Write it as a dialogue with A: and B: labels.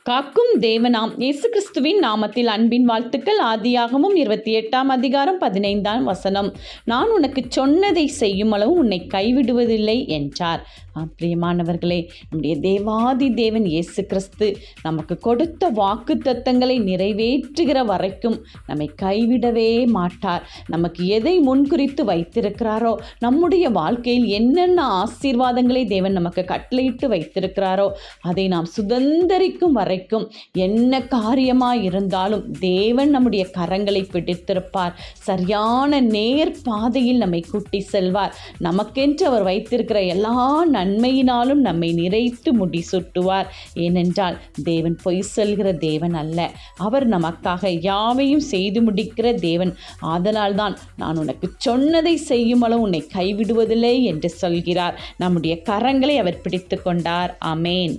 A: காக்கும் தேவனாம் இயேசு கிறிஸ்துவின் நாமத்தில் அன்பின் வாழ்த்துக்கள். ஆதியாகமம் 28ஆம் அதிகாரம் 15ஆம் வசனம். நான் உனக்கு சொன்னதை செய்யும் அளவு உன்னை கைவிடுவதில்லை என்றார். பிரியமானவர்களே, நம்முடைய தேவாதி தேவன் இயேசு கிறிஸ்து நமக்கு கொடுத்த வாக்கு தத்தங்களை நிறைவேற்றுகிற வரைக்கும் நம்மை கைவிடவே மாட்டார். நமக்கு எதை முன்குறித்து வைத்திருக்கிறாரோ, நம்முடைய வாழ்க்கையில் என்னென்ன ஆசீர்வாதங்களை தேவன் நமக்கு கட்டளையிட்டு வைத்திருக்கிறாரோ அதை நாம் சுதந்தரிக்கும் வரைக்கும் என்ன காரியமாய் இருந்தாலும் தேவன் நம்முடைய கரங்களை பிடித்திருப்பார். சரியான நேர் பாதையில் நம்மை கூட்டி செல்வார். நமக்கென்று அவர் வைத்திருக்கிற எல்லா நன்மையினாலும் நம்மை நிறைத்து முடிசூட்டுவார். ஏனென்றால் தேவன் பொய் சொல்கிற தேவன் அல்ல, அவர் நமக்காக யாவையும் செய்து முடிக்கிற தேவன். ஆதலால் தான் நான் உனக்கு சொன்னதை செய்யும் அளவு உன்னை கைவிடுவதில்லை என்று சொல்கிறார். நம்முடைய கரங்களை அவர் பிடித்து கொண்டார். ஆமேன்.